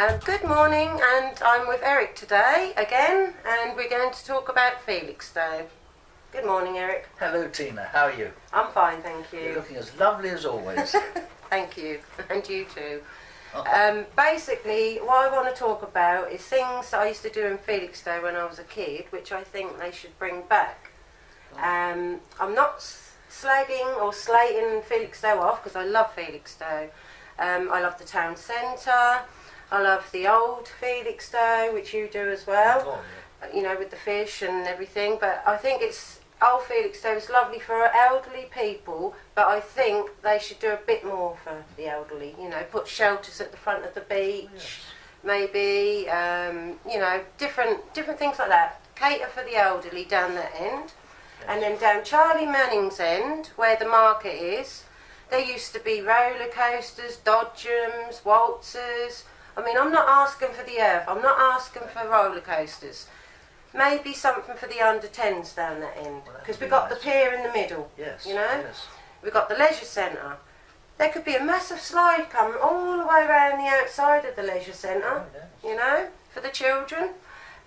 Good morning, and I'm with Eric today again, and we're going to talk about Felixstowe. Good morning, Eric. Hello, Tina. How are you? I'm fine, thank you. You're looking as lovely as always. Thank you, and you too. Oh. Basically, what I want to talk about is things that I used to do in Felixstowe when I was a kid, which I think they should bring back. I'm not slagging or slating Felixstowe off, because I love Felixstowe. I love the town centre. I love the old Felixstowe, which you do as well. Oh, yeah. You know, with the fish and everything. But I think old Felixstowe is lovely for elderly people, but I think they should do a bit more for the elderly. You know, put shelters at the front of the beach, Yes. maybe. You know, different things like that. Cater for the elderly down that end. Yes. And then down Charlie Manning's end, where the market is, there used to be roller coasters, dodgems, waltzers. I mean, I'm not asking for the earth. I'm not asking for roller coasters. Maybe something for the under-10s down that end. Well, Because that'd we've be got nice. the pier in the middle, Yes. you know? Yes. We've got the leisure centre. There could be a massive slide coming all the way around the outside of the leisure centre, Oh, yes. you know, for the children.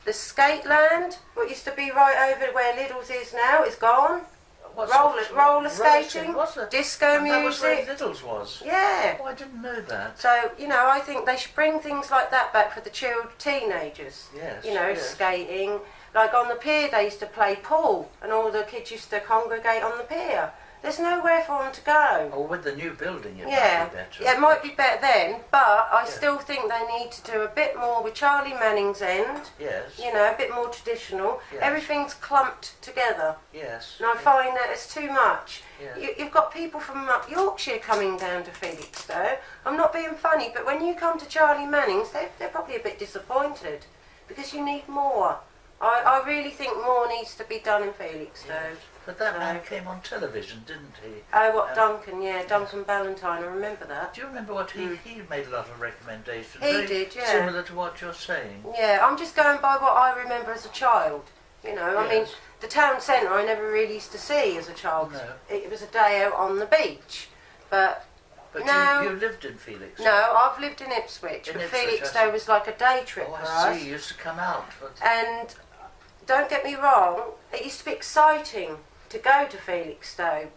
The skate land, what used to be right over where Liddell's is now, is gone. What's Roller skating, what's that? disco And that was where music. Liddell's was. Yeah. Oh, I didn't know that. So, you know, I think they should bring things like that back for the teenagers. Yes. You know, yes. skating. Like on the pier, they used to play pool, and all the kids used to congregate on the pier. There's nowhere for them to go. Or with the new building, it Yeah, might be better. yeah, it might be better then, but I Yeah. still think they need to do a bit more with Charlie Manning's end. Yes. You know, a bit more traditional. Yes. Everything's clumped together, Yes. and I find that it's too much. Yeah. You've got people from up Yorkshire coming down to Felixstowe. I'm not being funny, but when you come to Charlie Manning's, they're probably a bit disappointed because you need more. I really think more needs to be done in Felixstowe. Yes. But that So- man came on television, didn't he? Oh, what, Um, Duncan, yeah, Duncan Ballantyne, I remember that. Do you remember what he made a lot of recommendations? He Very did, yeah. Similar to what you're saying. Yeah, I'm just going by what I remember as a child. You know, I mean, Yes. the town centre I never really used to see as a child. No. It was a day out on the beach. But But No. you lived in Felix. no, I've lived in Ipswich, In but Ipswich, I Felixstowe see. was like a day trip Oh, for I us. see. You used to come out. But And don't get me wrong, it used to be exciting to go to Felixstowe,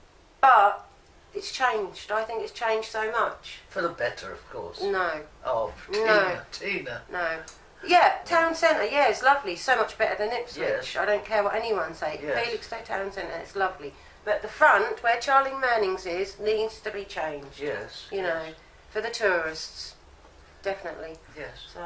but it's changed. I think it's changed so much. for the better, of course. No, Oh, Tina, No. Tina. no. Yeah, town centre, yeah, it's lovely. So much better than Ipswich. Yes. I don't care what anyone say. Yes. Felixstowe town centre, it's lovely. But the front, where Charlie Manning's is, needs to be changed. Yes. You yes, know, for the tourists. Definitely. Yes. So,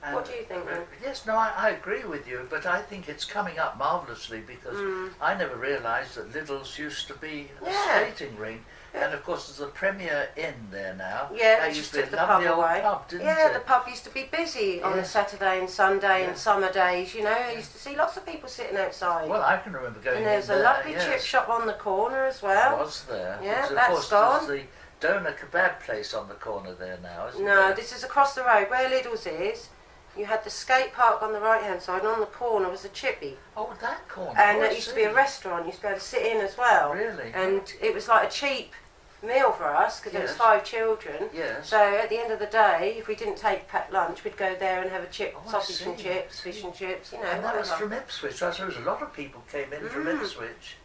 And, what do you think then? Yes, no, I agree with you, but I think it's coming up marvellously because I never realised that Liddell's used to be a Yeah. skating ring. And of course, there's a Premier Inn there now. Yeah, that we used just to be took a the lovely pub old away. pub, didn't Yeah, it? the pub used to be busy on a Yeah. Saturday and Sunday Yeah. and summer days, you know. I used to see lots of people sitting outside. Well, I can remember going and there's in a there, lovely yes. chip shop on the corner as well. Was there? Yeah, Because, of that's course, gone. There's the Doner Kebab place on the corner there now, isn't No, there? this is across the road. Where Liddell's is, you had the skate park on the right-hand side, and on the corner was a chippy. Oh, that corner. And oh, I it used to be a see. restaurant. You used to be able to sit in as well. Really? And it was like a cheap meal for us, because it was Yes. 5 children. Yes. So at the end of the day, if we didn't take packed lunch, we'd go there and have a Oh, I sausage and see, chips, I fish see. and chips, you know. And that was whatever. from Ipswich. I suppose a lot of people came in from Ipswich.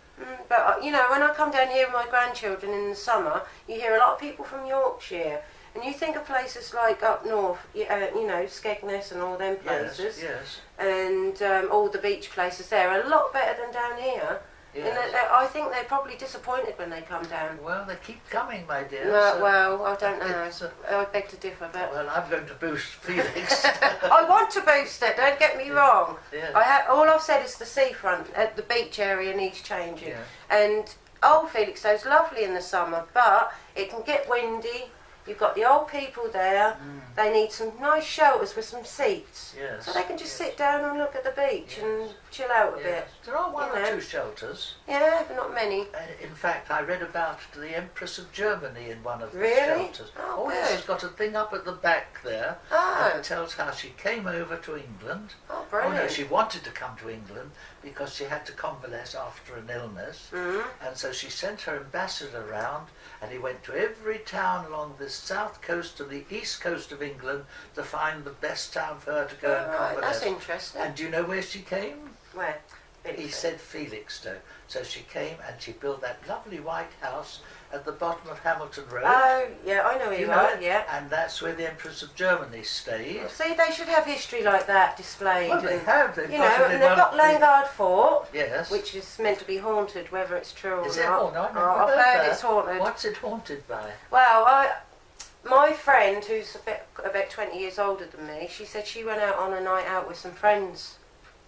But, you know, when I come down here with my grandchildren in the summer, you hear a lot of people from Yorkshire. And you think of places like up north, you know, Skegness and all them places. Yes, And all the beach places there are a lot better than down here. yes. And I think they're probably disappointed when they come down. Well, they keep coming, my dear. No, so- well, I don't know. It's, I beg to differ, but well, I'm going to boost Felix. I want to boost it. Don't get me wrong. Yeah. All I've said is the seafront at the beach area needs changing. Yeah. And Old Felixstowe's lovely in the summer, but it can get windy. You've got the old people there. They need some nice shelters with some seats, Yes. so they can just yes. sit down and look at the beach and chill out a Yes. bit. There are one you or know. two shelters. Yeah, but not many. In fact, I read about the Empress of Germany in one of the Really? shelters. Oh, yes, good. she's got a thing up at the back there. Oh. And it tells how she came over to England. Oh, Oh brilliant. no, she wanted to come to England because she had to convalesce after an illness. Mhm. And so she sent her ambassador round, and he went to every town along this south coast and the east coast of England to find the best town for her to go and Right, convalesce. that's interesting. And do you know where she came? Where? He said Felixstowe. So she came and she built that lovely white house at the bottom of Hamilton Road. Oh, yeah, I know where You you know are, it? yeah. And that's where the Empress of Germany stayed. See, they should have history like that displayed. Well, they and, have. They've you got know, it in and they've one got of the- Langard Fort, Yes. which is meant to be haunted, whether it's true or Is not. it? Oh, no, I've never I've heard heard that. it's haunted. What's it haunted by? Well, my friend, who's about 20 years older than me, she said she went out on a night out with some friends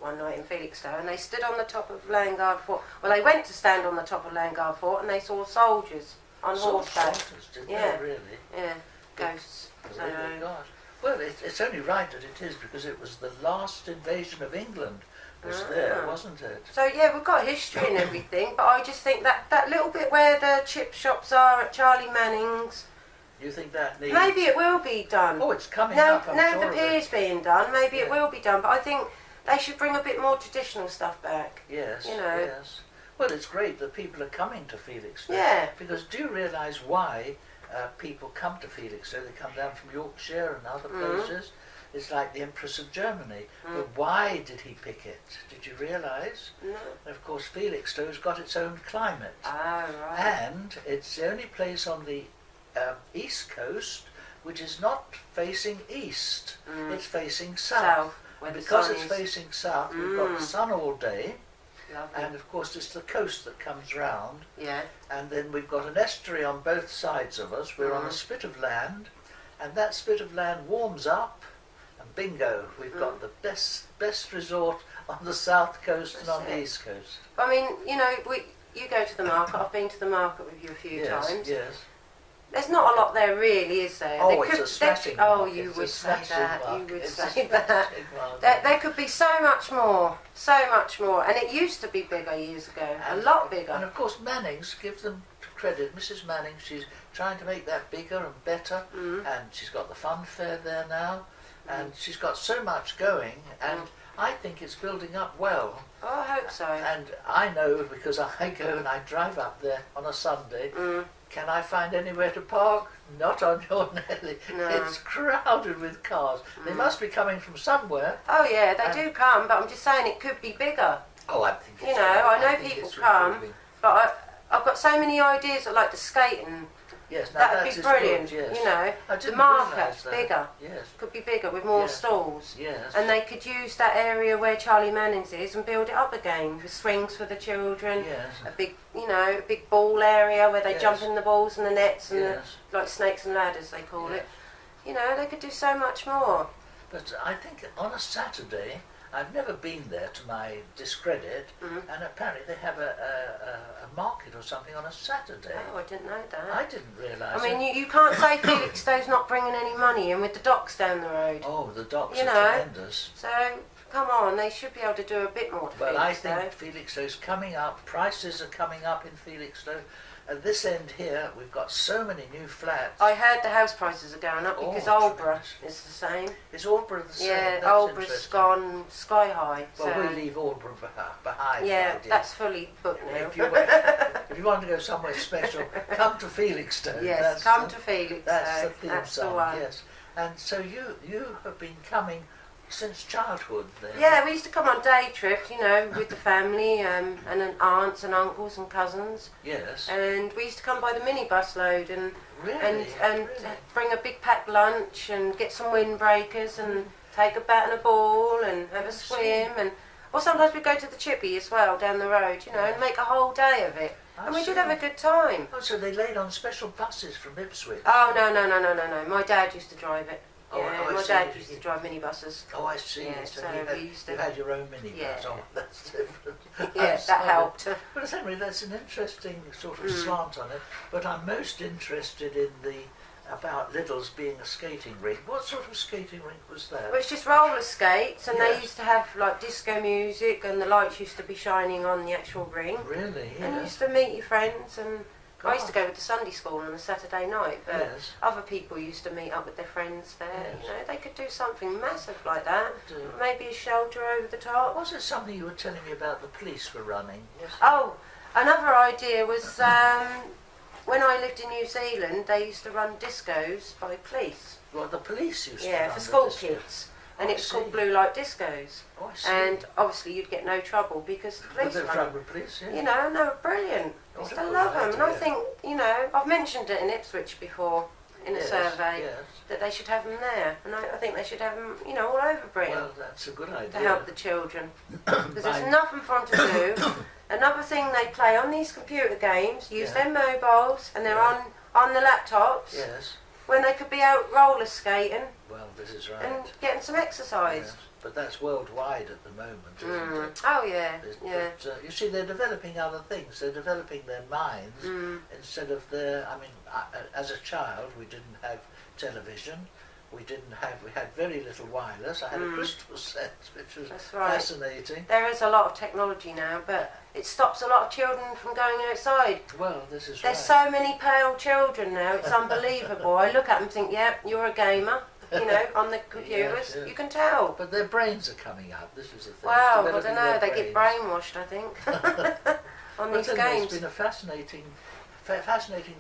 one night in Felixstowe, and they stood on the top of Langard Fort. Well, they went to stand on the top of Langard Fort, and they saw soldiers on horseback. Soldiers, did Yeah. they really? Yeah, ghosts. So, Really, God. Well, it's only right that it is, because it was the last invasion of England was there, wasn't it? so yeah, we've got history and everything, but I just think that little bit where the chip shops are at Charlie Manning's, You think that needs... maybe it will be done. Oh, it's coming No, up, I'm no, sure the of pier's it. being done. Maybe it Yeah. will be done, but I think they should bring a bit more traditional stuff back. Yes, you know. yes. Well, it's great that people are coming to Felixstowe. Yeah. Because do you realise why people come to Felixstowe? They come down from Yorkshire and other places. It's like the Empress of Germany. But why did he pick it? Did you realise? No. And of course, Felixstowe's got its own climate. Oh, right. And it's the only place on the east coast which is not facing east. It's facing south. South, where And the because sun it's is. facing south, we've got the sun all day. Lovely. And of course, it's the coast that comes round. Yeah. And then we've got an estuary on both sides of us. We're on a spit of land. And that spit of land warms up. And bingo, we've got the best resort on the south coast and on the east coast. I mean, you know, you go to the market. I've been to the market with you a few Yes, times. yes. There's not a lot there, really, is there? Oh, There it's a smashing Oh, market. you It's a would say smashing that. You market. would It's a say that. smashing market. There could be so much more, and it used to be bigger years ago, a lot bigger. And of course, Manning's, give them credit. Mrs. Manning, she's trying to make that bigger and better, and she's got the fun fair there now, and she's got so much going, and I think it's building up well. Oh, I hope so. And I know, because I go and I drive up there on a Sunday. Can I find anywhere to park? Not on your Nelly. No. It's crowded with cars. They must be coming from somewhere. Oh yeah, they do come, but I'm just saying it could be bigger. Oh, I think it's You know, I know think people it's come, improving. but I've got so many ideas. I like the skating. Yes, now That'd that be is brilliant. Good, yes. You know, I the didn't market realise that. bigger. Yes, Could be bigger with more Yeah. stalls. yes. And they could use that area where Charlie Manning's is and build it up again with swings for the children. Yes. A big, you know, a big ball area where they Yes. jump in the balls and the nets and Yes. like snakes and ladders they call Yeah. it. You know, they could do so much more. But I think on a Saturday, I've never been there to my discredit, and apparently they have a market or something on a Saturday. Oh, I didn't know that. I didn't realise I mean, it. you can't say Felixstowe's not bringing any money in with the docks down the road. Oh, the docks You are know. tremendous. So, come on, they should be able to do a bit more to Well, I Felixstowe. think Felixstowe's coming up. Prices are coming up in Felixstowe. At this end here, we've got so many new flats. I heard the house prices are going up Oh, because Aldborough tremendous. is the same. Is Aldborough the same? Yeah, That's Aldborough's interesting. gone sky high. Well, so, we leave Aldborough behind. yeah, my dear. that's fully booked now. If you want to go somewhere special, come to Felixstowe. Yes, That's come the- to Felixstowe. That's the theme That's the song, one. yes. And so you have been coming since childhood then? Yeah, we used to come on day trips, you know, with the family and then aunts and uncles and cousins. Yes. And we used to come by the minibus load and Really? and Really? bring a big packed lunch and get some windbreakers and take a bat and a ball and have a swim or sometimes we'd go to the chippy as well down the road, you know, and make a whole day of it. I And we did see. have a good time. Oh, so they laid on special buses from Ipswich? Oh no. My dad used to drive it. Oh, Yeah, oh, I my see. dad used to drive minibuses. Oh, I see. Yeah, so so you, we used to- you had your own minibus. Yeah. Oh, that's different. Yeah, I'm that sorry. helped. But Henry, that's an interesting sort of slant on it. But I'm most interested in about Liddell's being a skating rink. What sort of skating rink was that? Well, it's just roller skates, and Yes. they used to have like disco music, and the lights used to be shining on the actual ring. Really? And you Yes. used to meet your friends, and I used to God. go with the Sunday school on a Saturday night, but Yes. other people used to meet up with their friends there. Yes. You know, they could do something massive like that. Do. Maybe a shelter over the top. Was it something you were telling me about the police were running? Yes. Oh, another idea was when I lived in New Zealand, they used to run discos by police. Well, the police used to Yeah, run for the school disco. kids. And I it was called see. blue light discos. Oh, I see. And obviously you'd get no trouble because the police the run them. police, yeah. You know, and they were brilliant. I What used a to good love them. And I idea. think, you know, I've mentioned it in Ipswich before in a Yes, survey yes. that they should have them there. And I think they should have them, you know, all over Britain Well, that's a good idea. to help the children. Because there's Mine- nothing for them to do. Another thing they play on these computer games, use Yeah. their mobiles, and they're Yeah. on the laptops Yes. when they could be out roller skating Well, this is right. and getting some exercise. Yes. But that's worldwide at the moment, isn't it? Oh yeah, It- yeah. But, you see, they're developing other things. They're developing their minds instead of their. I mean, as a child, we didn't have television. We had very little wireless. I had a crystal set, which was That's right. fascinating. There is a lot of technology now, but it stops a lot of children from going outside. Well, this is There's right. so many pale children now, it's unbelievable. I look at them and think, yeah, you're a gamer, you know, on the computers. yes. You can tell. But their brains are coming up. This is the thing. Well, I Developing don't know, their they get brains. brainwashed, I think, on But these anyway, games. it's been a fascinating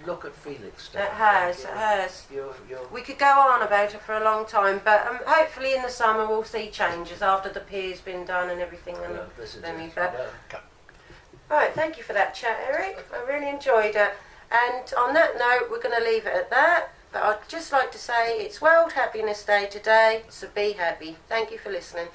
look at Felixstowe. It has, it has. You're We could go on about it for a long time, but hopefully in the summer we'll see changes after the pier's been done and everything. And well, this is then it. we bet. Well, Right, thank you for that chat, Eric. I really enjoyed it. And on that note, we're going to leave it at that. But I'd just like to say it's World Happiness Day today, so be happy. Thank you for listening.